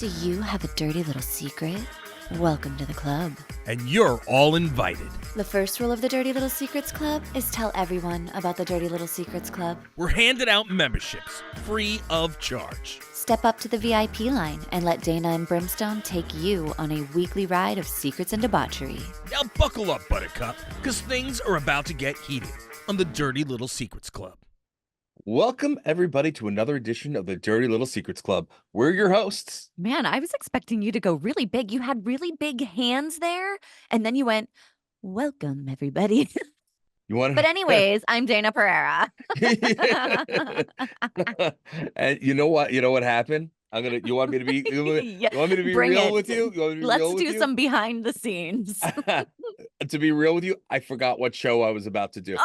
Do you have a dirty little secret? Welcome to the club. And you're all invited. The first rule of the Dirty Little Secrets Club is tell everyone about the Dirty Little Secrets Club. We're handing out memberships, free of charge. Step up to the VIP line and let Dayna and Brimstone take you on a weekly ride of secrets and debauchery. Now buckle up, Buttercup, because things are about to get heated on the Dirty Little Secrets Club. Welcome, everybody, to another edition of the Dirty Little Secrets Club. We're your hosts. Man, I was expecting you to go really big. You had really big hands there, and then you went, welcome, everybody. You want? But anyways, I'm Dayna Pereira. And you know what? You know what happened? You want me to be? You want me to be Bring real it. with you? You want me to be Let's real with do you? some behind the scenes. To be real with you, I forgot what show I was about to do.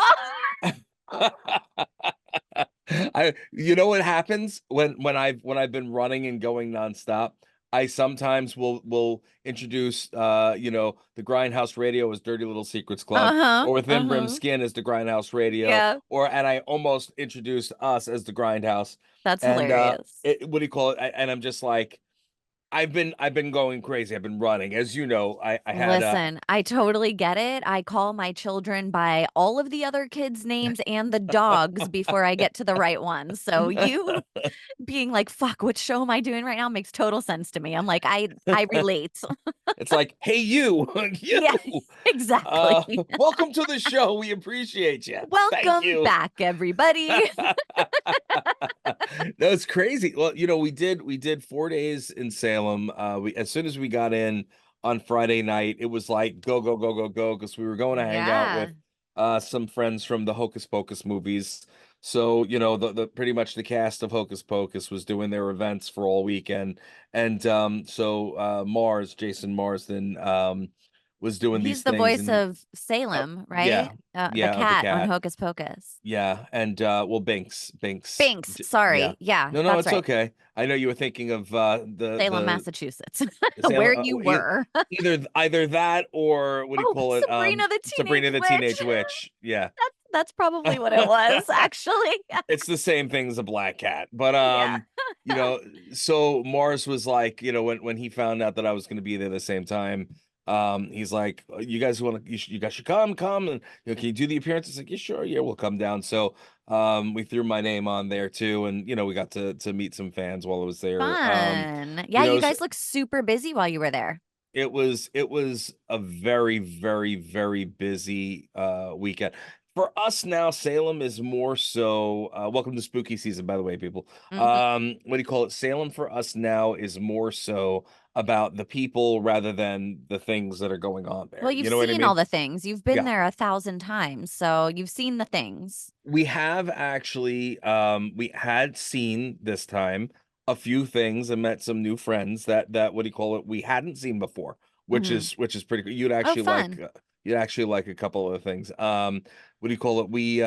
You know what happens when I've been running and going nonstop? I sometimes will introduce the Grindhouse Radio as Dirty Little Secrets Club, or Within Brim Skin as the Grindhouse Radio, Yeah. and I almost introduced us as the Grindhouse. That's And hilarious. what do you call it? And I'm just like, I've been going crazy. I've been running, as you know. I had Listen, I totally get it. I call my children by all of the other kids' names and the dogs before I get to the right one. So you being like, fuck, what show am I doing right now makes total sense to me. I'm like, I relate. It's like, hey, you, Yeah, exactly. welcome to the show. We appreciate you. Thank Welcome you. back, everybody. No, it's crazy. Well, we did 4 days in Salem. As soon as we got in on Friday night, it was like go because we were going to hang out with some friends from the Hocus Pocus movies. So the pretty much the cast of Hocus Pocus was doing their events for all weekend, and Jason Marsden was doing these He's the things. voice of Salem, right? yeah, the of the cat cat. on Hocus Pocus. Yeah, and Binks. Binks, sorry. Yeah, No, that's it's right. okay. I know you were thinking of the Salem, Massachusetts, Salem, where you well, were. either that or what do you call it? Sabrina the Sabrina the Teenage Teenage Witch. Yeah, That's probably what it was, actually. it's the same thing as a black cat. But Yeah. so Mars was like, when he found out that I was going to be there the same time, he's like, you guys you guys should come, and can you do the appearance? It's like, yeah, sure, yeah, we'll come down. So we threw my name on there too, and we got to meet some fans while I was there. Fun. Yeah, you guys so look super busy while you were there. it was a very, very, very busy weekend. For us now, Salem is more so welcome to spooky season, by the way, people. Mhm. What do you call it? Salem for us now is more so about the people rather than the things that are going on there. Well, You you've know what I seen all mean? the things. You've been Yeah. there 1,000 times, so you've seen the things. We have actually we had seen this time a few things and met some new friends that what do you call it, we hadn't seen before, which Mhm. is pretty cool. Oh, fun. You'd actually like a couple of things. What do you call it? We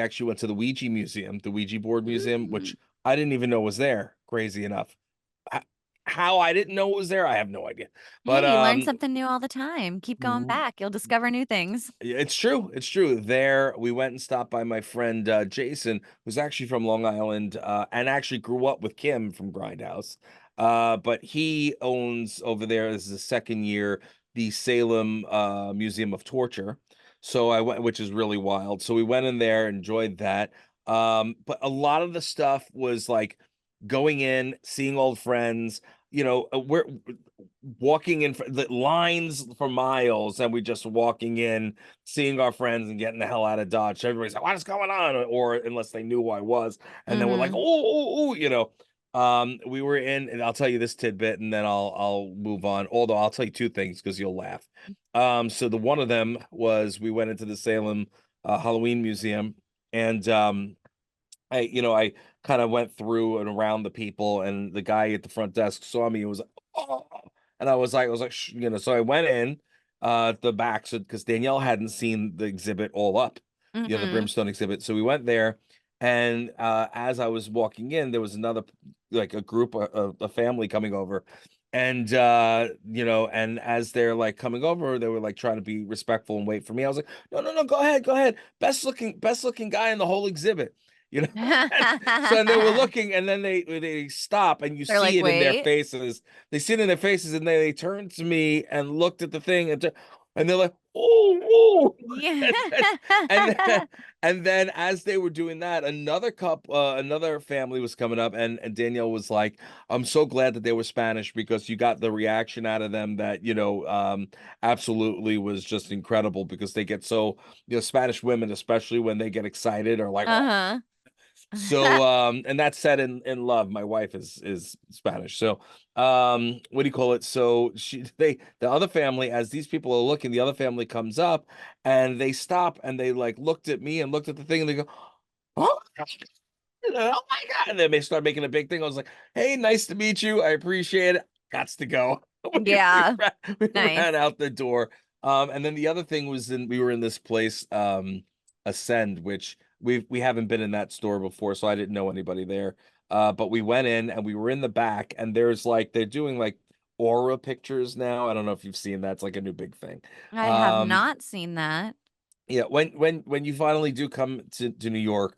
actually went to the Ouija museum, the Ouija board museum, Mm. which I didn't even know was there. Crazy enough. H- How I didn't know it was there, I have no idea. But Hey, you learn something new all the time. Keep going w- back. You'll discover new things. it's true. It's true. There, we went and stopped by my friend Jason, who's actually from Long Island, and actually grew up with Kim from Grindhouse. But he owns over there. This is the second year, the Salem Museum of Torture. So I went, which is really wild. So we went in there, enjoyed that. But a lot of the stuff was like going in, seeing old friends. We're walking in for the lines for miles, and we just walking in, seeing our friends and getting the hell out of Dodge. Everybody's like, what's going on? Or unless they knew who I was. And then we're like, Mhm. we were in, and I'll tell you this tidbit and then I'll move on. Although I'll tell you two things because you'll laugh. So the one of them was we went into the Salem Halloween Museum, and I kind of went through and around the people, and the guy at the front desk saw me and was like, oh, and I was like, so I went in the back, so because Danielle hadn't seen the exhibit all up, the Mhm. Brimstone exhibit. So we went there, and as I was walking in, there was another, like a group, a family coming over. And and as they're like coming over, they were like trying to be respectful and wait for me. I was like, no, go ahead. Best looking guy in the whole exhibit. you know. And they were looking, and then they stop, and you They're see like, it in their wait. faces. They see it in their faces, and they turned to me and looked at the thing, and they're like, oh, Yeah. and then, and then as they were doing that, another family was coming up, and Danielle was like, I'm so glad that they were Spanish, because you got the reaction out of them that, absolutely was just incredible, because they get so, Spanish women, especially when they get excited, are like, oh. Uh-huh. So and that's said in love. My wife is Spanish. So what do you call it? So the other family, as these people are looking, the other family comes up, and they stop, and they like looked at me and looked at the thing, and they go, oh, oh my God. And then they start making a big thing. I was like, hey, nice to meet you. I appreciate it. Gots to go. Yeah. We Nice. ran out the door. And then the other thing was, we were in this place, Ascend, which we haven't been in that store before, so I didn't know anybody there. But we went in, and we were in the back, and there's like, they're doing like aura pictures now. I don't know if you've seen that. It's like a new big thing. I have Um, not seen that. yeah, when you finally do come to New York,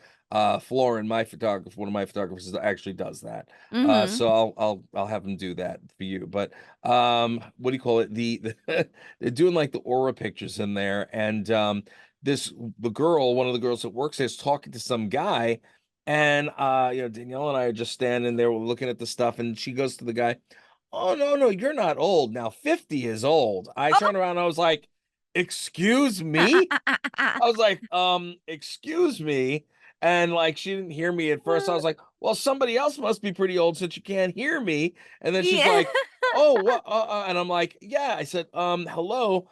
Florin, one of my photographers, actually does that. Mm-hmm. So I'll have him do that for you. But what do you call it? They're doing like the aura pictures in there, and one of the girls that works there, is talking to some guy, and Danielle and I are just standing there, we're looking at the stuff, and she goes to the guy, "Oh, no, you're not old. Now 50 is old." I turned around, and I was like, "Excuse me?" I was like, excuse me. And like, she didn't hear me at first. I was like, well, somebody else must be pretty old since you can't hear me. And then she's Yeah. like, oh, what? And I'm like, yeah. I said, hello.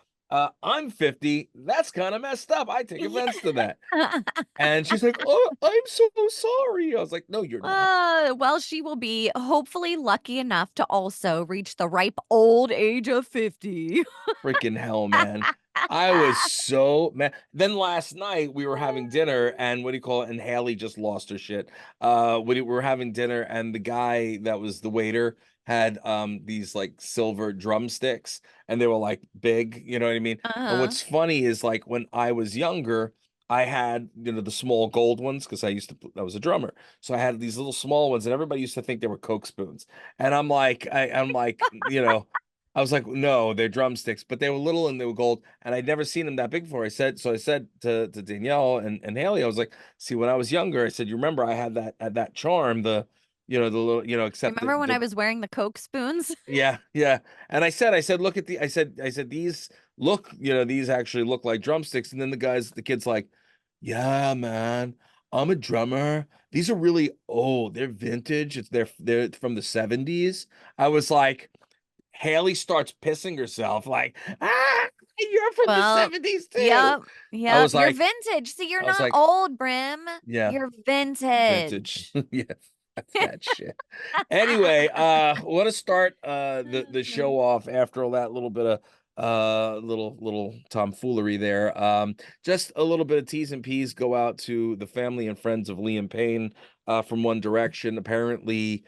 I'm 50. That's kind of messed up. I take offense to that. And she's like, oh, I'm so sorry. I was like, no, you're not. Well, she will be hopefully lucky enough to also reach the ripe old age of 50. Freaking hell, man. I was so mad. Then last night we were having dinner, and what do you call it? And Haley just lost her shit. We were having dinner, and the guy that was the waiter had these like silver drumsticks, and they were like big, you know what I mean? And Uh-huh. what's funny is, like, when I was younger, I had, the small gold ones, because I was a drummer. So I had these little small ones, and everybody used to think they were Coke spoons. And I'm like, I was like, no, they're drumsticks, but they were little and they were gold, and I'd never seen them that big before. I said to Danielle and Haley, I was like, see, when I was younger, I said, you remember I had that charm, the little, except Remember when I the was wearing the Coke spoons? yeah, yeah. And I said, look at I said, these actually look like drumsticks. And then the kid's like, yeah, man, I'm a drummer. These are really old. They're vintage. They're from the 70s. I was like, Haley starts pissing herself, like, you're from the Well, 70s too. yep, I yep. was You're like, vintage. See, you're I was not like, old, Brim. yeah, You're vintage. vintage. Yeah, that's that shit. Anyway, want to start the show off after all that little bit of little tomfoolery there. Just a little bit of T's and P's go out to the family and friends of Liam Payne from One Direction. Apparently,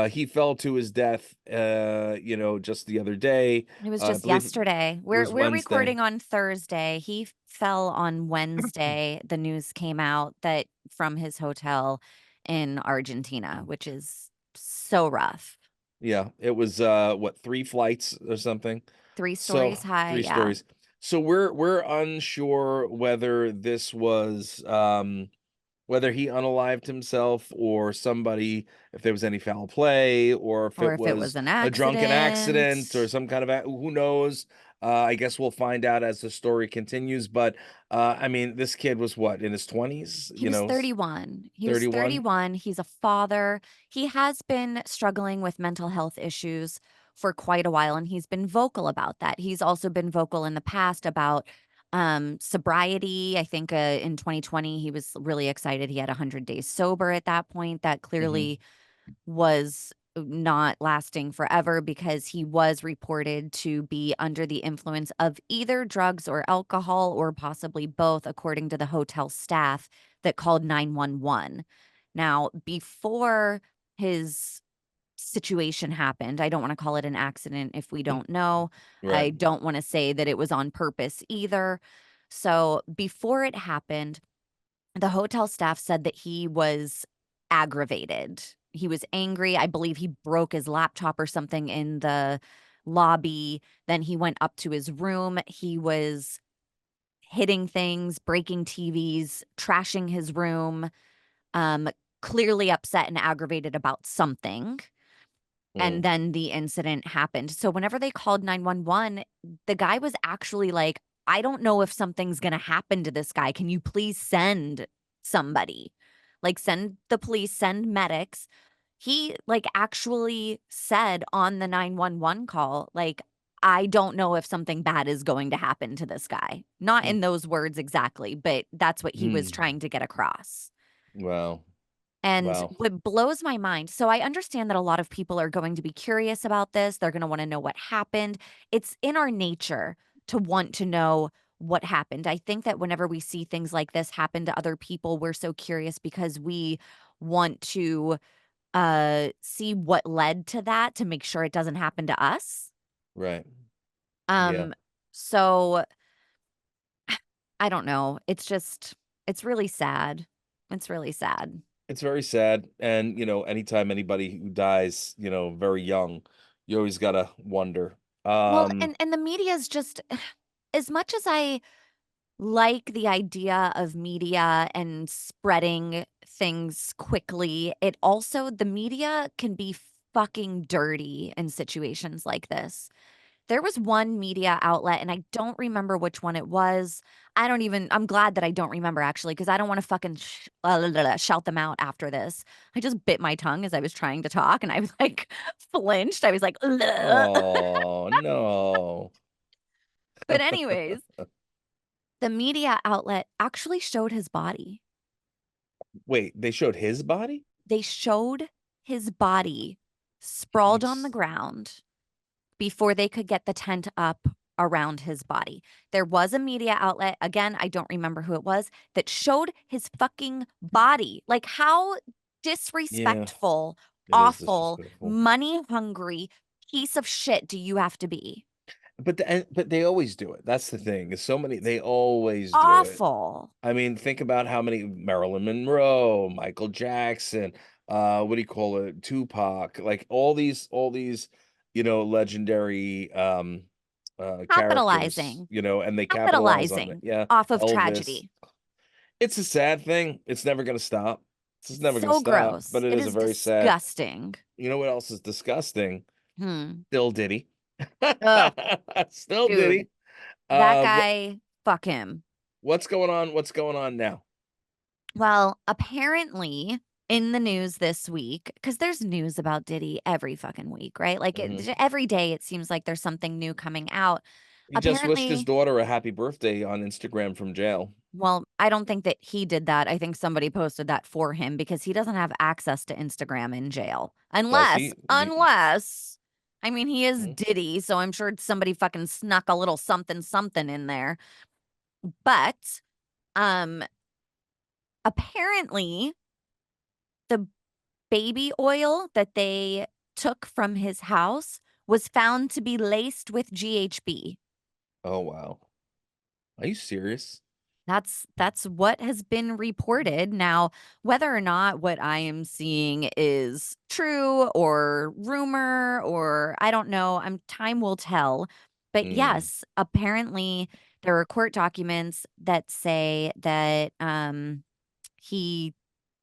he fell to his death just the other day. It was I just believe yesterday. it We're was we're Wednesday. recording on Thursday. He fell on Wednesday. The news came out that from his hotel in Argentina, which is so rough. Yeah, it was what, three flights or something. Three So stories high, three yeah. stories. So we're unsure whether this was whether he unalived himself, or somebody, if there was any foul play, or if Or it if it was was an a drunken accident or accident. some kind of who knows. I guess we'll find out as the story continues. But I mean, this kid was what, in his 20s, He was 31. He was 31. 31. He's a father. He has been struggling with mental health issues for quite a while, and he's been vocal about that. He's also been vocal in the past about sobriety. I think in 2020, he was really excited. He had 100 days sober at that point. That Hmm. clearly was not lasting forever because he was reported to be under the influence of either drugs or alcohol or possibly both, according to the hotel staff that called 911. Now, before his situation happened, I don't want to call it an accident if we don't know. Right. I don't want to say that it was on purpose either. So, before it happened, the hotel staff said that he was aggravated. He was angry. I believe he broke his laptop or something in the lobby. Then he went up to his room. He was hitting things, breaking TVs, trashing his room, um, clearly upset and aggravated about something. And Mm, then the incident happened. So whenever they called 911, the guy was actually like, I don't know if something's going to happen to this guy. Can you please send somebody? Like, send the police, send medics. He, like, actually said on the 911 call, like, I don't know if something bad is going to happen to this guy. Not mm, in those words exactly, but that's what he was mm. trying to get across. Wow. And Wow. what blows my mind, so I understand that a lot of people are going to be curious about this. They're going to want to know what happened. It's in our nature to want to know what happened. I think that whenever we see things like this happen to other people, we're so curious because we want to see what led to that to make sure it doesn't happen to us. Right. Yeah. Um so I don't know. It's really sad. It's really sad. It's very sad. And, anytime anybody who dies, very young, you always gotta wonder. Well, Um, and the media is just as much as I like the idea of media and spreading things quickly, the media can be fucking dirty in situations like this. There was one media outlet, and I don't remember which one it was. I'm glad that I don't remember actually, because I don't want to fucking shout them out after this. I just bit my tongue as I was trying to talk, and I was like flinched. I was like, "Ugh." oh no. But anyways, the media outlet actually showed his body. Wait, they showed his body? They showed his body sprawled on the He's ground before they could get the tent up around his body. There was a media outlet, again, I don't remember who it was, that showed his fucking body. Like, how Yeah, disrespectful, it is awful, disrespectful. money hungry piece of shit do you have to be? But they always do it. That's the thing. Is so many they always do it. Awful. I mean, think about how many Marilyn Monroe, Michael Jackson, what do you call it? Tupac, like all these, legendary characters, Capitalizing, and they capitalize on it. capitalizing Yeah, off of Elvis. tragedy. It's a sad thing. It's never gonna stop. It's just It's never gonna so stop. But gross. it It is a is very sad. disgusting. You know what else is disgusting? Hmm. Still Diddy. Ugh, Still dude, Diddy. that What guy, fuck him. what's going on? What's going on now? Well, apparently in the news this week, because there's news about Diddy every fucking week, right? Like Mhm. every day it seems like there's something new coming out. He just wished his Apparently, daughter a happy birthday on Instagram from jail. well, I don't think that he did that. I think somebody posted that for him because he doesn't have access to Instagram in jail. Does Unless, he? unless, I mean, he is Mhm. Diddy, so I'm sure somebody fucking snuck a little something something in there. But um apparently the baby oil that they took from his house was found to be laced with GHB. Oh wow. Are you serious? That's what has been reported. Now, whether or not what I am seeing is true or rumor or I don't know, time will tell. But Mm, yes, apparently there are court documents that say that he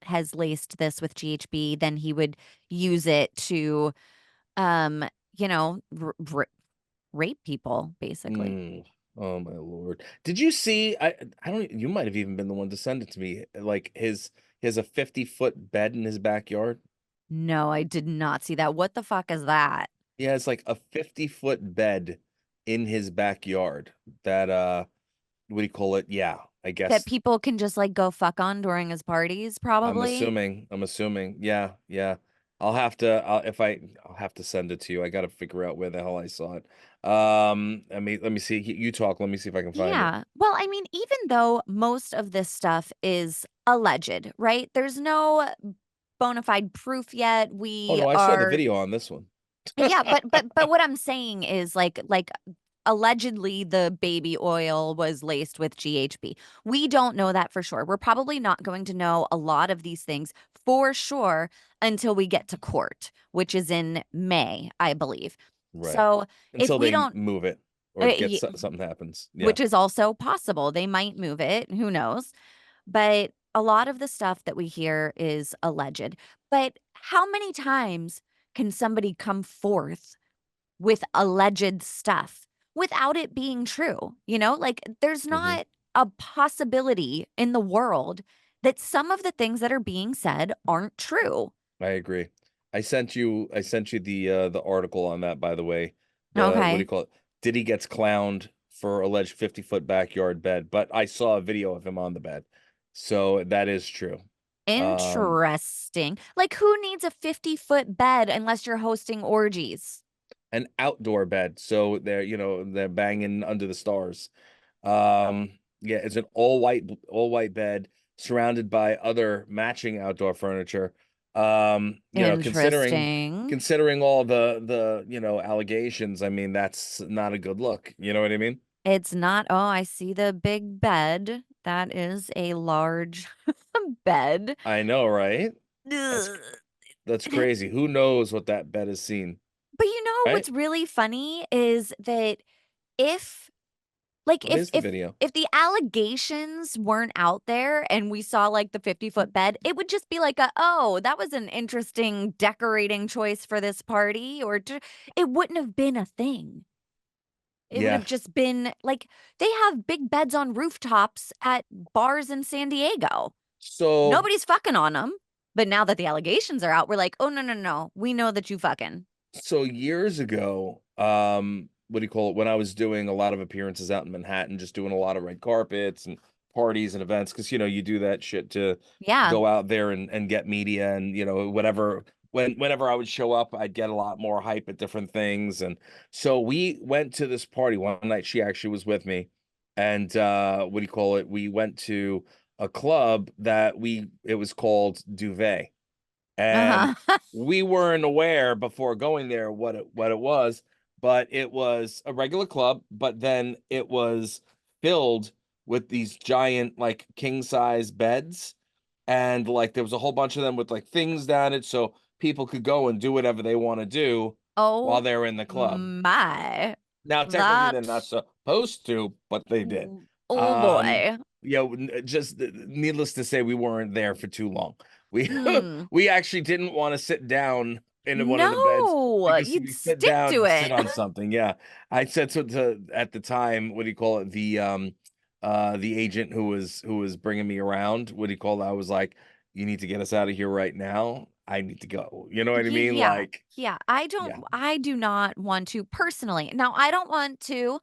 has laced this with GHB, then he would use it to um, you know, rape people basically. mm. Oh my Lord. Did you see I don't you might have even been the one to send it to me. Like he has a 50-foot bed in his backyard. No, I did not see that. What the fuck is that? He has like a 50-foot bed in his backyard that what do you call it? Yeah, I That guess people can just like go fuck on during his parties, probably. I'm assuming. Yeah, yeah. I'll have to send it to you. I got to figure out where the hell I saw it. Let me see. You talk. Let me see if I can find it. Yeah. Well, I mean, even though most of this stuff is alleged, right? There's no bona fide proof yet. Oh We no, I saw the are video on this one. yeah, but what I'm saying is like allegedly the baby oil was laced with GHB. We don't know that for sure. We're probably not going to know a lot of these things for sure until we get to court, which is in May, I believe. Right. So if Until we they don't, move it or uh, get y- something happens. Yeah. which is also possible, they might move it. Who knows? But a lot of the stuff that we hear is alleged. But how many times can somebody come forth with alleged stuff without it being true? You know, like there's Hmm. not a possibility in the world that some of the things that are being said aren't true. I agree. I sent you the article on that, by the way. The what do you Okay. call it? Diddy gets clowned for alleged 50-foot backyard bed, but I saw a video of him on the bed. So that is true. Um, Interesting. Like, who needs a 50-foot bed unless you're hosting orgies? an outdoor bed. So they're banging under the stars. Um, yeah, it's an all white bed surrounded by other matching outdoor furniture. Considering Interesting. all the allegations, I mean, that's not a good look. You know what I mean? It's not. Oh, I see the big bed. That is a large bed. I know, right? That's Ugh. that's crazy. Who knows what that bed has seen, But you know right? what's really funny is that if like What is the video? if the allegations weren't out there and we saw like the 50-foot bed, it would just be like oh, that was an interesting decorating choice for this party it wouldn't have been a thing. It would Yeah. have just been like they have big beds on rooftops at bars in San Diego. So Nobody's fucking on them. But now that the allegations are out, we're like, "Oh, no, no, no. We know that you fucking." So years ago, what do you call it? When I was doing a lot of appearances out in Manhattan, just doing a lot of red carpets and parties and events, because you do that shit to Yeah. go out there and get media and whatever. Whenever I would show up, I'd get a lot more hype at different things. And so we went to this party one night. She actually was with me, and what do you call it? We went to a club that it was called Duvet, and Uh-huh. we weren't aware before going there what it was, but it was a regular club, but then it was filled with these giant like king size beds, and like there was a whole bunch of them with like things down it so people could go and do whatever they want to do while Oh they're in the club. my. Now, technically, they're not That supposed to, but they did. oh Um, boy. just needless to say, we weren't there for too long. We Mm. we actually didn't want to sit down in one of the beds No, because if you'd you sit stick down, to you sit it. on something. Yeah, I said to at the time, what do you call it? The agent who was bringing me around. What do you call it? I was like, you need to get us out of here right now. I need to go. You know what I mean? Yeah. Like, Yeah. yeah, I do not want to personally. Now, I don't want to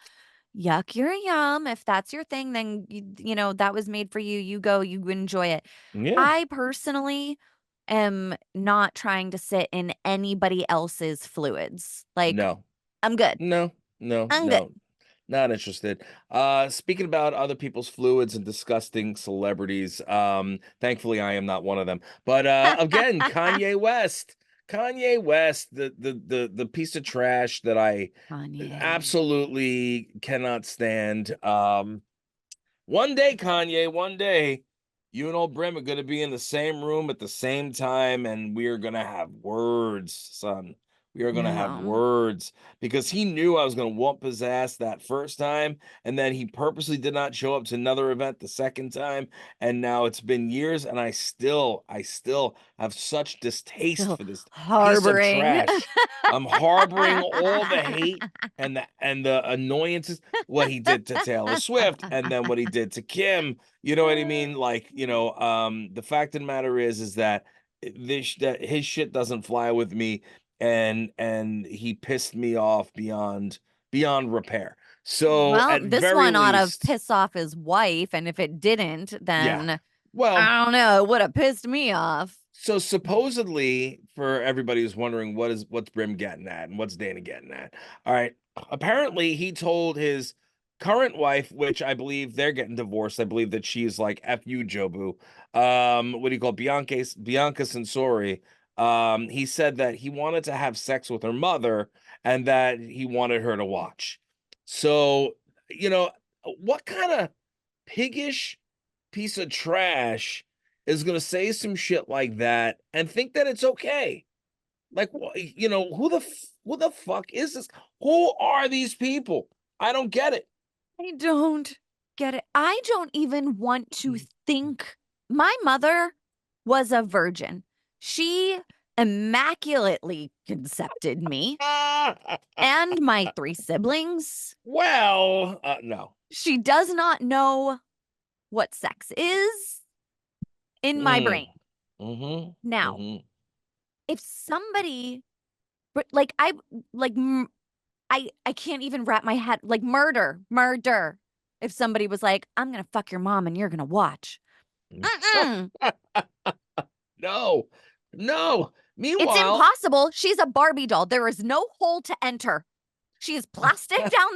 yuck your yum. If that's your thing, then that was made for you. You go, you enjoy it. yeah, I personally am not trying to sit in anybody else's fluids. Like, no. I'm good. No, no, I'm good. no, not interested. Speaking about other people's fluids and disgusting celebrities, thankfully I am not one of them. But again, Kanye West, the piece of trash that I Kanye. absolutely cannot stand. One day, Kanye, one day, you and old Brim are going to be in the same room at the same time, and we are going to have words, son. We are going to have No. words because he knew I was going to whoop his ass that first time, and then he purposely did not show up to another event the second time. And now it's been years, and I still have such distaste Still for this piece of harboring. trash. I'm harboring all the hate and the annoyances, what he did to Taylor Swift, and then what he did to Kim. You know what I mean? Like, the fact of the matter is that that his shit doesn't fly with me, and he pissed me off beyond repair. So Well, at this very one ought to least, piss off his wife, and if it didn't, yeah. then Well, I don't know, it would have pissed me off. so supposedly, for everybody who's wondering what's Brim getting at and what's Dana getting at. All right. Apparently, he told his current wife, which I believe they're getting divorced. I believe that she's like F you, Jobu. What do you call Bianca Sensori? He said that he wanted to have sex with her mother and that he wanted her to watch. So, what kind of piggish piece of trash is going to say some shit like that and think that it's okay? Like, who the fuck is this? Who are these people? I don't get it. I don't get it. I don't even want to think. My mother was a virgin. She immaculately concepted me and my 3 siblings. Well, no. She does not know what sex is in my Mm. brain. Mm-hmm. Now, Mm-hmm. if somebody like I can't even wrap my head like murder. If somebody was like, "I'm gonna fuck your mom and you're gonna watch." Mm-mm. No, no. It's Meanwhile, impossible. She's a Barbie doll. There is no hole to enter. She is plastic down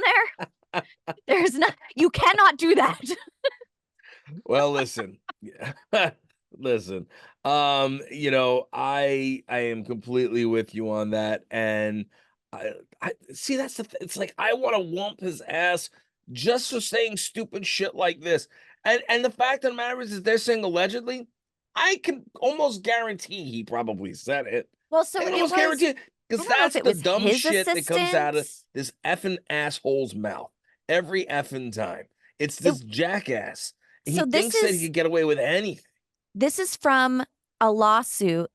there. There's not. You cannot do that. well, listen. Listen. I am completely with you on that. And I see that's it's like I want to whump his ass just for saying stupid shit like this. And the fact of the matter is they're saying allegedly, I can almost guarantee he probably said it. Well, I so can it almost was. guarantee it I because don't know if that's it the was dumb his shit that comes out assistant. of this effing asshole's mouth every effing time. It's It, this jackass. He so thinks that he could get away with anything. this is from a lawsuit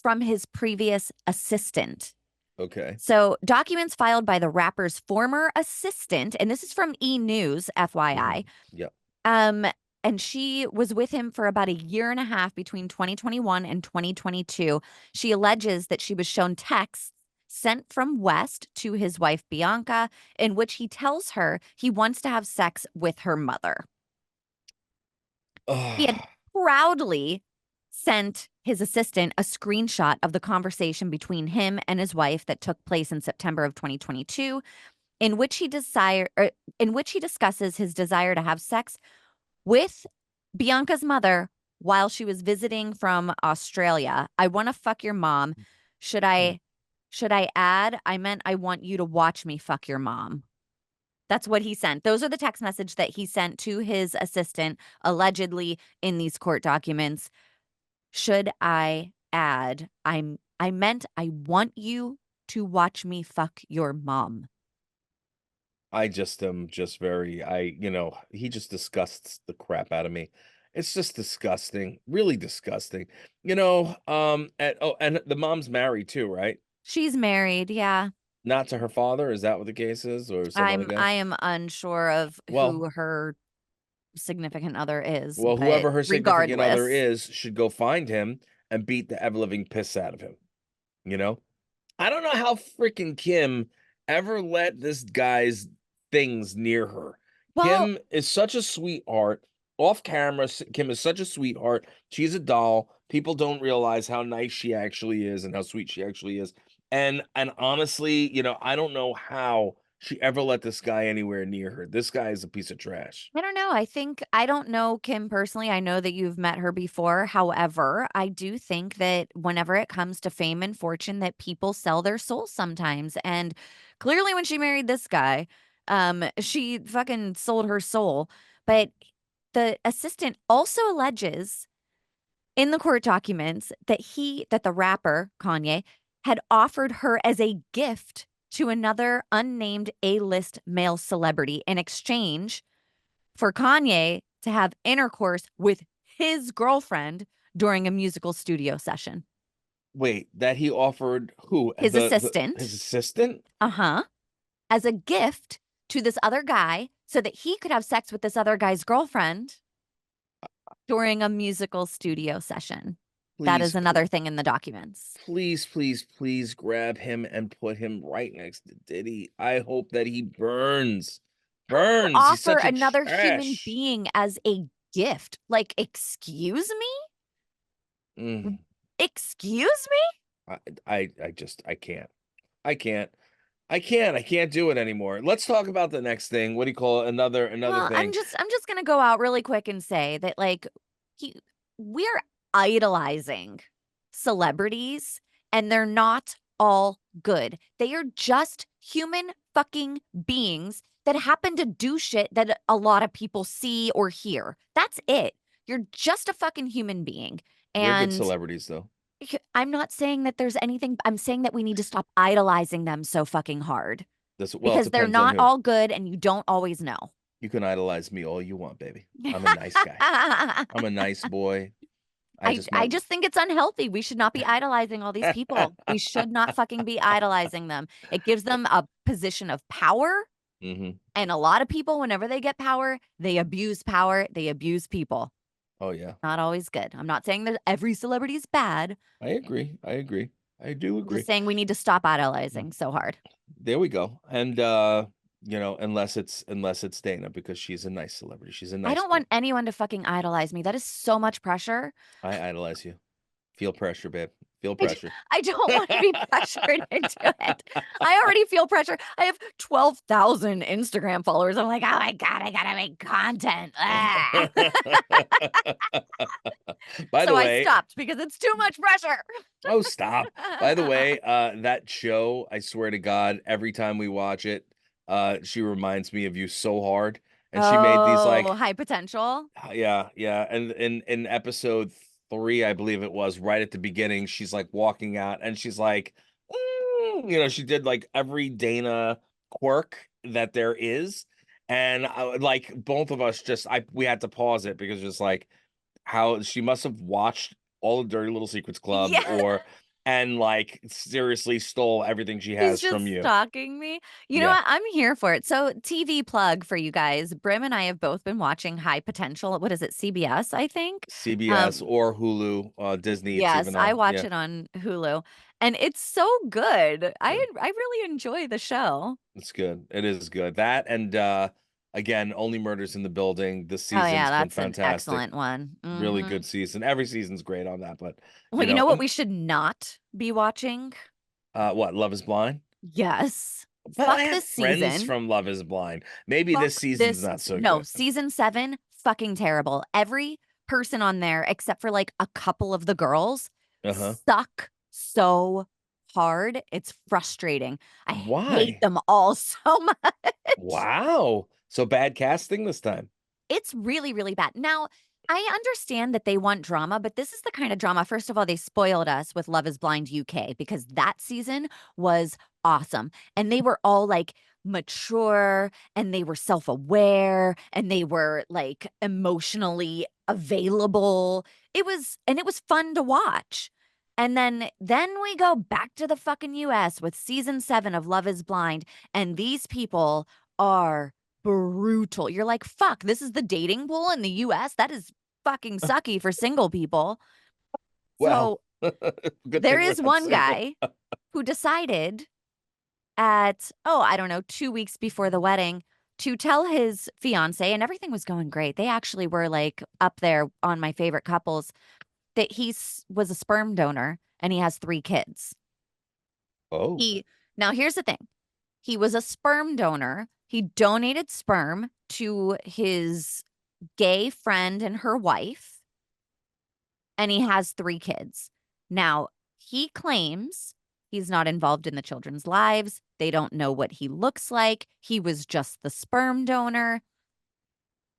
from his previous assistant. Okay. So, documents filed by the rapper's former assistant, and this is from E! News, FYI. Yep. And she was with him for about a year and a half between 2021 and 2022. She alleges that she was shown texts sent from West to his wife Bianca, in which he tells her he wants to have sex with her mother. He had proudly sent his assistant a screenshot of the conversation between him and his wife that took place in September of 2022, in which he discusses his desire to have sex with Bianca's mother while she was visiting from Australia. "I want to fuck your mom. Should I add? I meant I want you to watch me fuck your mom." That's what he sent. Those are the text message that he sent to his assistant, allegedly in these court documents. "Should I add? I meant I want you to watch me fuck your mom." I just am just very he just disgusts the crap out of me. It's just disgusting, really disgusting. And the mom's married too, right? She's married, yeah. Not to her father, is that what the case is, or some other guy? I am unsure of Well, who her significant other is, well, but whoever her significant other regardless. is should go find him and beat the ever living piss out of him. You know? I don't know how freaking Kim ever let this guy's things near her. Well, Kim is such a sweetheart. Off camera, Kim is such a sweetheart. She's a doll. People don't realize how nice she actually is and how sweet she actually is. And honestly, I don't know how she ever let this guy anywhere near her. This guy is a piece of trash. I don't know. I don't know Kim personally. I know that you've met her before. However, I do think that whenever it comes to fame and fortune, that people sell their souls sometimes. And clearly when she married this guy, she fucking sold her soul. But the assistant also alleges in the court documents that the rapper, Kanye, had offered her as a gift to another unnamed A-list male celebrity in exchange for Kanye to have intercourse with his girlfriend during a musical studio session. Wait, that he offered who? His His assistant, assistant? as a gift to this other guy so that he could have sex with this other guy's girlfriend during a musical studio session. That is Please, another thing in the documents. please, please, please grab him and put him right next to Diddy. I hope that he burns. Burns. He's Offer such a another human trash. being as a gift. Like, excuse me? Mm, Excuse me? I can't. I can't. I can't do it anymore. Let's talk about the next thing. What do you call it? Another Well, thing. I'm just gonna go out really quick and say that like we're idolizing celebrities and they're not all good. They are just human fucking beings that happen to do shit that a lot of people see or hear. That's it. You're just a fucking human being. They're good And celebrities, though. I'm not saying that there's anything, I'm saying that we need to stop idolizing them so fucking hard Well, it because they're depends on not who. all good and you don't always know. You can idolize me all you want, baby. I'm a nice guy. I'm a nice boy. I just think it's unhealthy. We should not be idolizing all these people. We should not fucking be idolizing them. It gives them a position of power. Hmm. And a lot of people, whenever they get power, they abuse power. They abuse people. Oh yeah, Not always good. I'm not saying that every celebrity is bad. I agree. I agree. I do I'm just agree. saying we need to stop idolizing so hard. There we go. And unless it's Dana, because she's a nice celebrity. She's a I nice don't girl. want anyone to fucking idolize me. That is so much pressure. I idolize you. Feel pressure, babe. Feel I pressure. I don't want to be pressured into it. I already feel pressure. I have 12,000 Instagram followers. I'm like, oh my God, I gotta make content. Ah. By the So I way, stopped because it's too much pressure. oh, stop. By the way, that show, I swear to God, every time we watch it, she reminds me of you so hard. And she made these Oh, like, high potential. yeah, yeah. And in episode 3, I believe it was, right at the beginning, she's like walking out and she's like, she did like every Dana quirk that there is. And like both of us we had to pause it because just like how she must have watched all the Dirty Little Secrets Club Yeah. and like seriously stole everything she He's has just from you. stalking me. You know Yeah. what? I'm here for it. So, TV plug for you guys. Brim and I have both been watching High Potential. What is it? CBS, I think. CBS or Hulu, Disney, it's Yes, even I on. watch Yeah, it on Hulu, and it's so good. I really enjoy the show. it's good. It is good. That and again, Only Murders in the Building. This Oh yeah, season's been that's an fantastic. excellent one. Really Mhm. good season. Every season's great on that, but Well, you know what we should not be watching? what, Love is Blind? Yes. But I Fuck have this friends season. from Love is Blind. Maybe this Fuck season's this. not so No, good. season 7, fucking terrible. Every person on there, except for like a couple of the girls, Uh-huh. suck so hard. It's frustrating. I hate Why? them all so much. Wow. So bad casting this time. It's really, really bad. Now, I understand that they want drama, but this is the kind of drama. First of all, they spoiled us with Love is Blind UK because that season was awesome. And they were all like mature and they were self aware and they were like emotionally available. And it was fun to watch. And then we go back to the fucking US with season 7 of Love is Blind. And these people are brutal. You're like, fuck, this is the dating pool in the US. That is fucking sucky for single people. Well, So good there thing we're is not one single. guy who decided at, oh, I don't know, 2 weeks before the wedding to tell his fiance, and everything was going great. They actually were like up there on my favorite couples, that was a sperm donor and he has 3 kids. Oh, Now here's the thing. He was a sperm donor. He donated sperm to his gay friend and her wife, and he has 3 kids. Now, he claims he's not involved in the children's lives. They don't know what he looks like. He was just the sperm donor.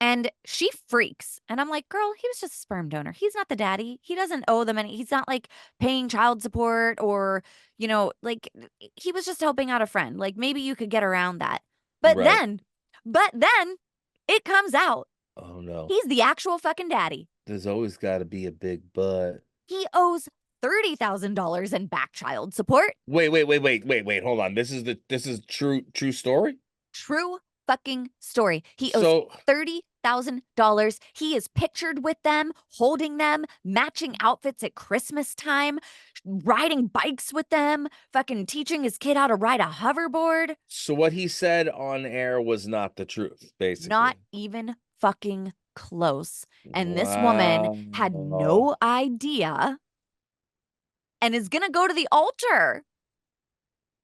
And she freaks. And I'm like, girl, he was just a sperm donor. He's not the daddy. He doesn't owe them any. He's not like paying child support or, like he was just helping out a friend. Like maybe you could get around that. But right. then it comes out Oh no. he's the actual fucking daddy. There's always got to be a big but. He owes $30,000 in back child support. Wait. Hold on. This is true story? True fucking story. He owes So $30,000. He is pictured with them, holding them, matching outfits at Christmas time, riding bikes with them, fucking teaching his kid how to ride a hoverboard. so what he said on air was not the truth, basically. Not even fucking close. And this woman had Wow. no idea and is going to go to the altar.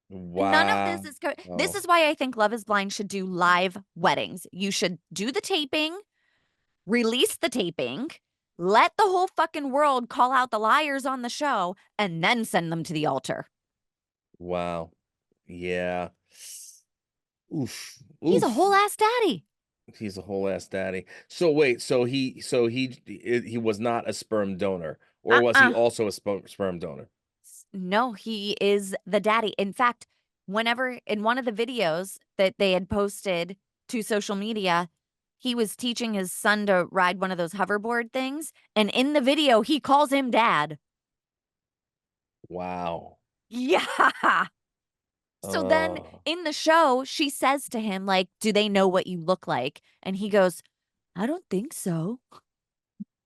None of this is this Wow. is why I think Love is Blind should do live weddings. You should do the taping, release the taping, let the whole fucking world call out the liars on the show, and then send them to the altar. Wow. Yeah. Oof. He's a Oof. whole ass daddy. He's a whole ass daddy. So wait, he was not a sperm donor, or was he Uh-uh. also a sperm donor? No, he is the daddy. In fact, whenever in one of the videos that they had posted to social media, he was teaching his son to ride one of those hoverboard things. And in the video, he calls him dad. Wow. Yeah. So then Oh, in the show, she says to him, like, do they know what you look like? And he goes, I don't think so.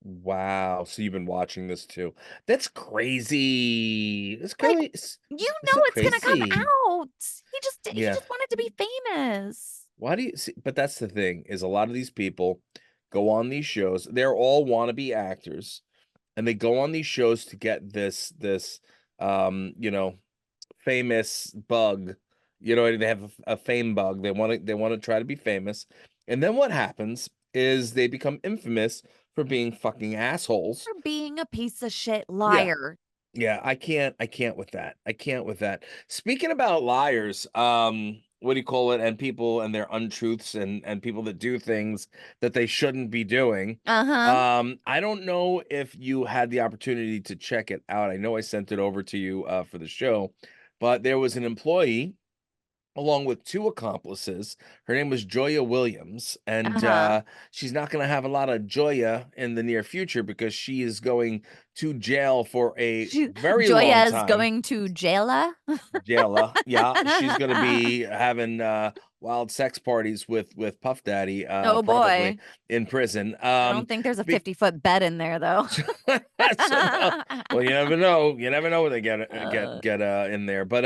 wow. So you've been watching this too. That's crazy. That's Like, crazy. you It's know so it's gonna come crazy. out. He Yeah. just wanted to be famous. Why do you see? But that's the thing, is a lot of these people go on these shows. They're all wannabe actors, and they go on these shows to get this you know, famous bug. You know, they have a fame bug. They want to try to be famous. And then what happens is they become infamous for being fucking assholes. For being a piece of shit Yeah. liar. Yeah, I can't with that. I can't with that. Speaking about liars, what do you call it? And people and their untruths, and people that do things that they shouldn't be doing. Uh-huh. I don't know if you had the opportunity to check it out. I know I sent it over to you for the show, but there was an employee along with two accomplices. Her name was Joya Williams, and Uh-huh. she's not going to have a lot of Joya in the near future because she is going to jail for a She very long Joya's time. going to jaila. Jayla, yeah, she's gonna be having wild sex parties with Puff Daddy, Oh probably boy. in prison. I don't think there's a Speak 50-foot bed in there though. so no, well, you never know. You never know when they get Uh, in there. But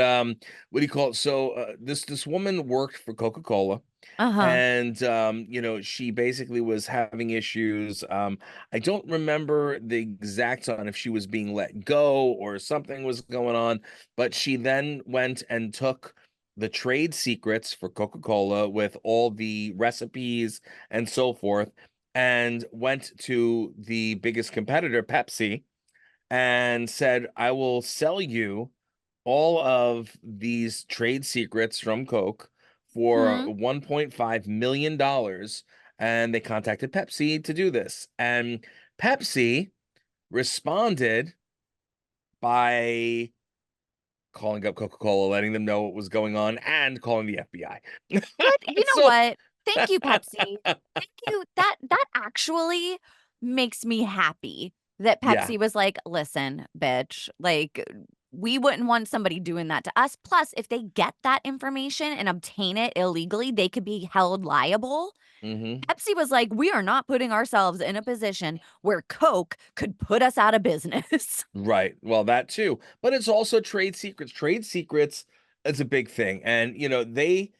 what do you call it? So this woman worked for Coca-Cola, uh-huh. and you know, she basically was having issues. I don't remember the exact on if she was being let go or something was going on, but she then went and took the trade secrets for Coca-Cola with all the recipes and so forth, and went to the biggest competitor, Pepsi, and said, I will sell you all of these trade secrets from Coke for Mhm. $1.5 million dollars. And they contacted Pepsi to do this. And Pepsi responded by calling up Coca-Cola, letting them know what was going on, and calling the FBI. What? You know So, what? Thank you, Pepsi. Thank you. That actually makes me happy that yeah. Pepsi was like, "Listen, bitch, like we wouldn't want somebody doing that to us. Plus, if they get that information and obtain it illegally, they could be held liable." Hmm. Pepsi was like, "We are not putting ourselves in a position where Coke could put us out of business." Right. Well, that too. But it's also trade secrets. Trade secrets is a big thing. And you know, they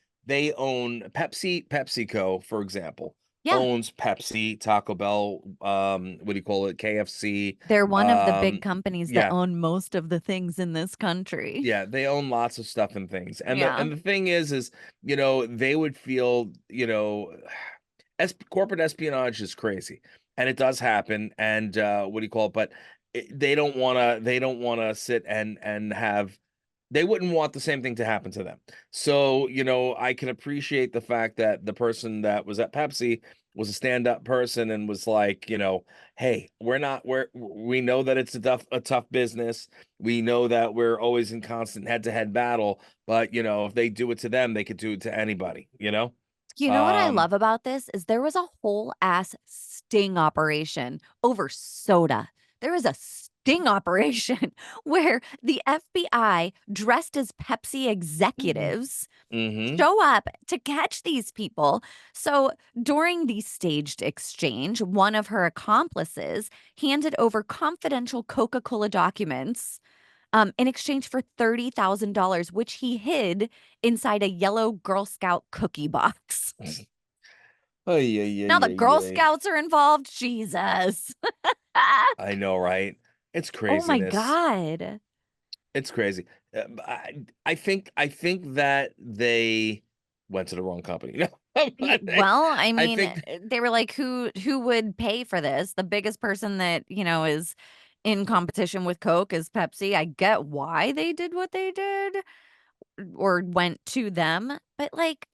own PepsiCo, for example, Yeah, owns Pepsi, Taco Bell, what do you call it, KFC. they're one of the big companies that Yeah, own most of the things in this country. yeah, they own lots of stuff and things. And the Yeah. and the thing is, you know, they would feel, you know, corporate espionage is crazy, and it does happen. And what do you call it? But they don't want to. They don't want to sit and have. They wouldn't want the same thing to happen to them. So you know, I can appreciate the fact that the person that was at Pepsi was a stand-up person and was like, you know, hey, we know that it's a tough business. We know that we're always in constant head-to-head battle, but you know, if they do it to them, they could do it to anybody, you know? You know what I Um, love about this is there was a whole ass sting operation over soda. There was a sting operation where the FBI, dressed as Pepsi executives, mhm. show up to catch these people. So during the staged exchange, one of her accomplices handed over confidential Coca Cola documents in exchange for $30,000, which he hid inside a yellow Girl Scout cookie box. Ay, ay, Now ay, the ay, Girl ay. Scouts are involved. Jesus. I know, right? It's Oh my craziness. God. It's crazy. I think that they went to the wrong company. No, Well, I I mean, think they were like, who would pay for this? The biggest person that, is in competition with Coke is Pepsi. I get why they did what they did. or went to them, but like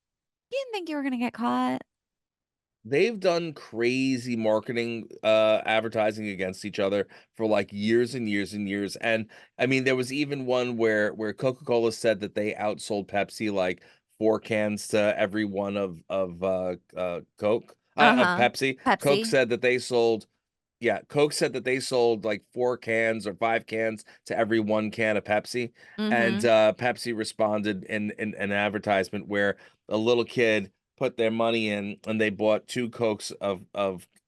you didn't think you were gonna get caught. They've done crazy marketing, advertising against each other for like years and years and years. And I mean, there was even one where Coca-Cola said that they outsold Pepsi like 4 cans to every one of Coke, of Uh-huh. Pepsi. Pepsi. Coke said that they sold like 4 cans or 5 cans to every 1 can of Pepsi. And Mm-hmm. Pepsi responded in an advertisement where a little kid put their money in and they bought 2 cokes of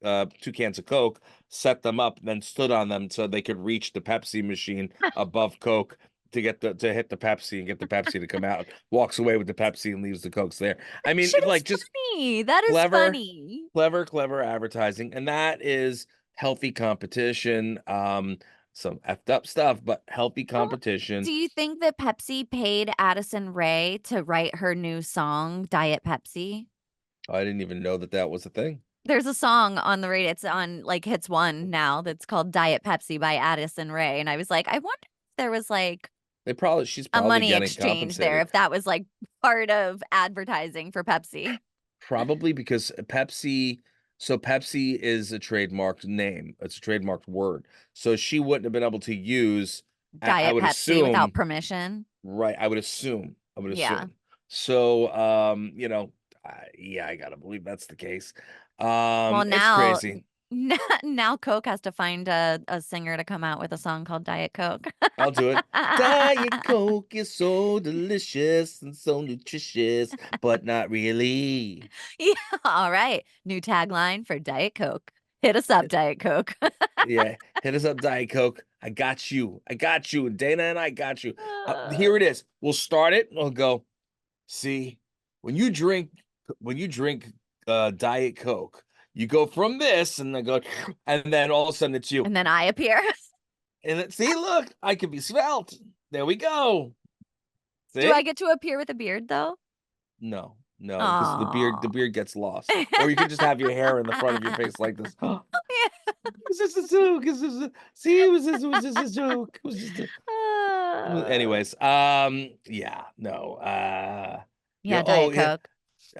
2 cans of Coke, set them up, then stood on them so they could reach the Pepsi machine above Coke to hit the Pepsi and get the Pepsi to come out. Walks away with the Pepsi and leaves the Cokes there. I mean, Shit is like just funny. That is clever, funny. clever advertising, and that is healthy competition. Some effed up stuff, but healthy Well, competition. do you think that Pepsi paid Addison Rae to write her new song, Diet Pepsi? I didn't even know that that was a thing. There's a song on the radio. It's on like Hits One now that's called Diet Pepsi by Addison Rae. And I was like, I wonder if there was like She's a probably money getting exchange there, compensated. if that was like part of advertising for Pepsi. Probably because Pepsi is a trademarked name. It's a trademarked word. So she wouldn't have been able to use, I Diet would Pepsi without assume, permission. right? I would assume. Yeah. So, yeah, I gotta believe that's the case. Well, It's now crazy. now Coke has to find a singer to come out with a song called Diet Coke. I'll do it. Diet Coke is so delicious and so nutritious, but not really. Yeah, all right. New tagline for Diet Coke. Hit us up, Diet Coke. Yeah, hit us up, Diet Coke. I got you. I got you. Dana and I got you. Here it is. We'll start it. We'll go. See, when you drink, Diet Coke, you go from this, and then go, and then all of a sudden it's you. And then I appear. And see, look, I can be svelte. There we go. Do I See? get to appear with a beard though? No, no, because the Oh. beard gets lost. Or you can just have your hair in the front of your face like this. Yeah. Is this a joke? See, was this a joke? It was just a Uh, anyways, yeah, no, yeah, oh Diet yeah, Coke.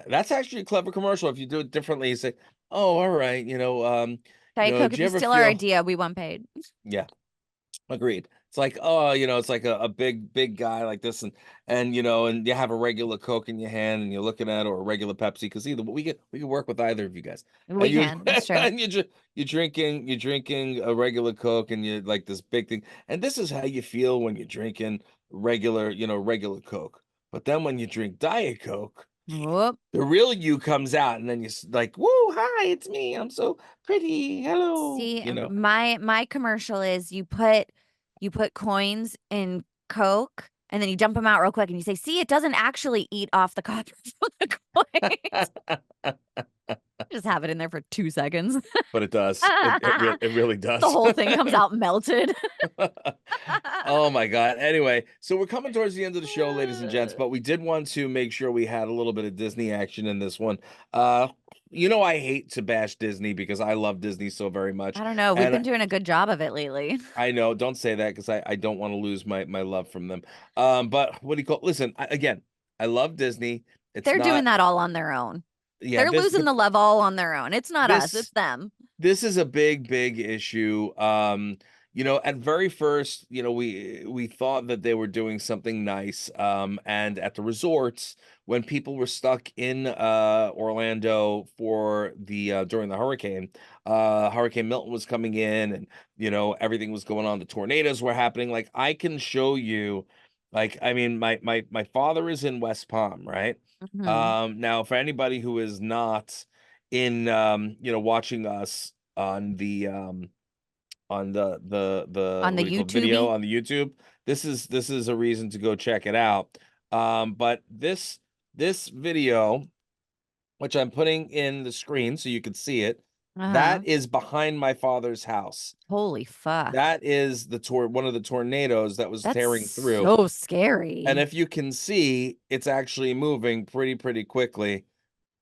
that's actually a clever commercial. If you do it differently, you say, oh, all right, Diet Coke, do if you you ever steal our feel, idea, we won't paid. yeah, agreed. It's like, oh, it's like a big guy like this, and and you have a regular Coke in your hand, and you're looking at it, or a regular Pepsi, because either we can work with either of you guys, We and you can. That's true. and you're drinking a regular Coke, and you're like this big thing, and this is how you feel when you're drinking regular Coke, but then when you drink Diet Coke, Whoop. the real you comes out, and then you're like, whoa, hi, it's me, I'm so pretty, hello, See, my commercial is you put coins in Coke and then you dump them out real quick and you say, "See, it doesn't actually eat off the copper from the coins." Just have it in there for 2 seconds. But it does. It really The does. whole thing comes out melted. Oh my God. Anyway, so we're coming towards the end of the show, ladies and gents, but we did want to make sure we had a little bit of Disney action in this one. Uh, I hate to bash Disney because I love Disney so very much. I don't know. We've And been doing a good job of it lately. I know, don't say that because I don't want to lose my love from them. But what do you call listen, again, I love Disney. It's They're doing not, that all on their own. yeah, They're losing the love all on their own. It's not us, it's this them. this is a big issue. At very first, we thought that they were doing something nice. And at the resorts, when people were stuck in Orlando for the during the hurricane, Hurricane Milton was coming in, and everything was going on. The tornadoes were happening. Like, I can show you, like, I mean, my father is in West Palm, right? Mhm. Now, for anybody who is not in watching us on the On what the do you call it, video YouTubey. on the YouTube, this is a reason to go check it out. But this video, which I'm putting in the screen so you can see it, Uh-huh. that is behind my father's house. Holy fuck. That is one of the tornadoes that was That's tearing through. so And scary. if you can see, it's actually moving pretty quickly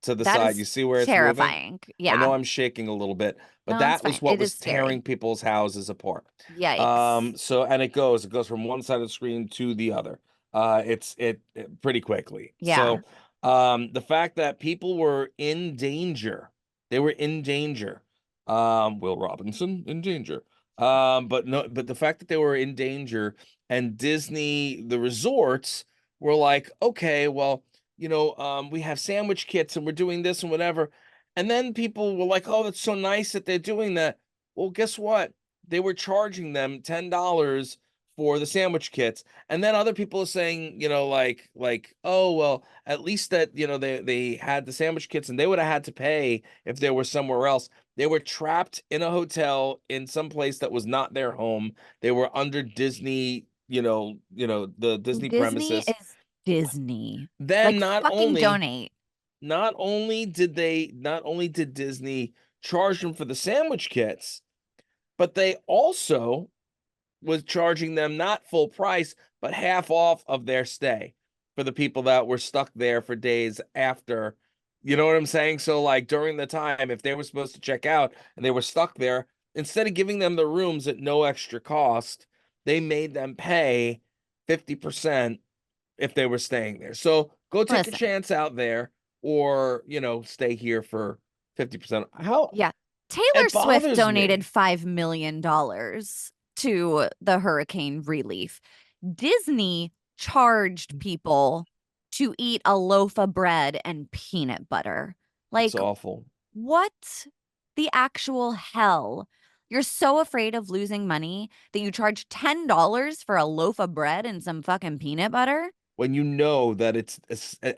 to the That side. You is see where it's moving? terrifying. I Yeah. know I'm shaking a little bit, but No, it's that was fine. what It is was tearing scary. people's houses apart. Yikes. So, and it goes from one side of the screen to the other. It pretty quickly. Yeah. So the fact that people were in danger, they were in danger. Will Robinson in danger. But no, but the fact that they were in danger, and Disney, the resorts were like, okay, well, we have sandwich kits and we're doing this and whatever. And then people were like, oh, that's so nice that they're doing that. Well, guess what? They were charging them $10 for the sandwich kits. And then other people are saying, oh, well, at least that, they had the sandwich kits and they would have had to pay if they were somewhere else. They were trapped in a hotel in some place that was not their home. They were under Disney, the Disney Disney premises. is Disney. Then Like, fucking donate. not only did Disney charge them for the sandwich kits, but they also was charging them not full price, but half off of their stay for the people that were stuck there for days after. You know what I'm saying? So, like, during the time, if they were supposed to check out and they were stuck there, instead of giving them the rooms at no extra cost, they made them pay 50% if they were staying there. So go take a Listen. chance out there, or stay here for 50%. How Yeah. Taylor it Swift bothers donated me. $5 million to the hurricane relief. Disney charged people to eat a loaf of bread and peanut butter. It's Like, awful. what the actual hell? You're so afraid of losing money that you charge $10 for a loaf of bread and some fucking peanut butter? When you know that it's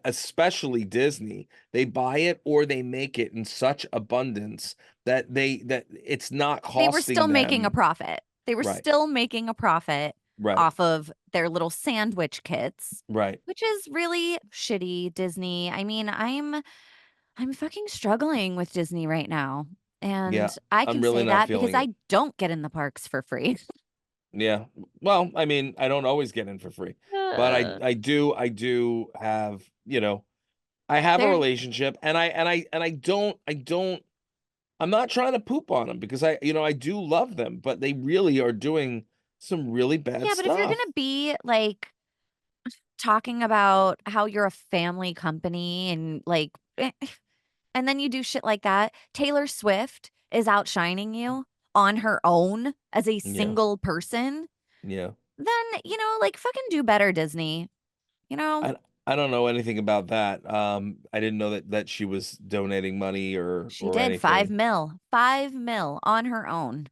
especially Disney, they buy it or they make it in such abundance that it's not They were still costing making a them. profit. They were Right, still making a profit right, off of their little sandwich kits, right. which is really shitty, Disney. I mean, I'm fucking struggling with Disney right now. Yeah, And I I'm can really say not that because feeling it. I don't get in the parks for free. Yeah. Well, I mean, I don't always get in for free, but Uh, I do have, I have a They're relationship, and I'm not trying to poop on them because I do love them, but they really are doing some really bad yeah, but if you're stuff. gonna be like talking about how you're a family company and like and then you do shit like that, Taylor Swift is outshining you on her own as a Yeah, single person, yeah. then, like, fucking do better, Disney, you know? I I don't know anything about that. I didn't know that she was donating money or She or did 5 anything. mil, 5 mil on her own.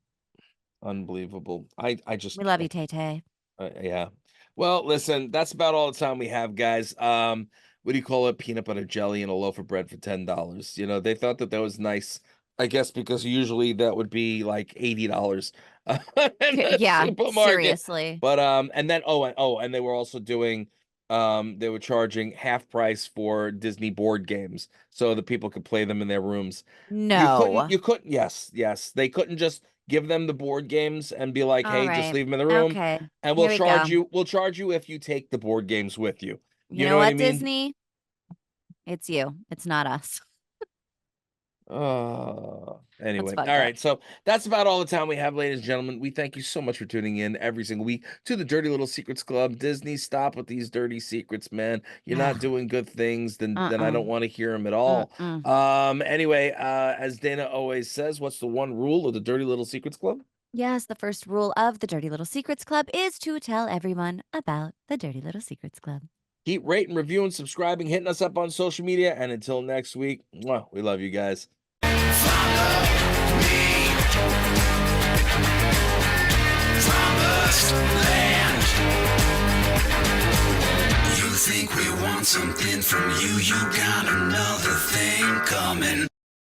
Unbelievable. I just We love you, can't. Tay Tay. Yeah. Well, listen, that's about all the time we have, guys. What do you call it? Peanut butter jelly and a loaf of bread for $10. They thought that was nice, I guess, because usually that would be like $80 in the Yeah, supermarket. seriously. But and then and they were also doing they were charging half price for Disney board games so the people could play them in their rooms. No. You couldn't, yes, yes. They couldn't just give them the board games and be like, "Hey, just Alright. leave them in the room." Okay. And Here we go. we'll charge you if you take the board games with you. You You know know what I what, mean? Disney? It's you. It's not us. That's Anyway, fucked all up. right. So that's about all the time we have, ladies and gentlemen. We thank you so much for tuning in every single week to the Dirty Little Secrets Club. Disney, stop with these dirty secrets, man. You're not Ugh. doing good things, then I Uh-uh. don't want to hear them at all. Mm-mm. Anyway, as Dana always says, what's the one rule of the Dirty Little Secrets Club? Yes, the first rule of the Dirty Little Secrets Club is to tell everyone about the Dirty Little Secrets Club. Keep rating, reviewing, subscribing, hitting us up on social media, and until next week, mwah, we love you guys. Follow me promised land. You think we want something from you, you got another thing coming.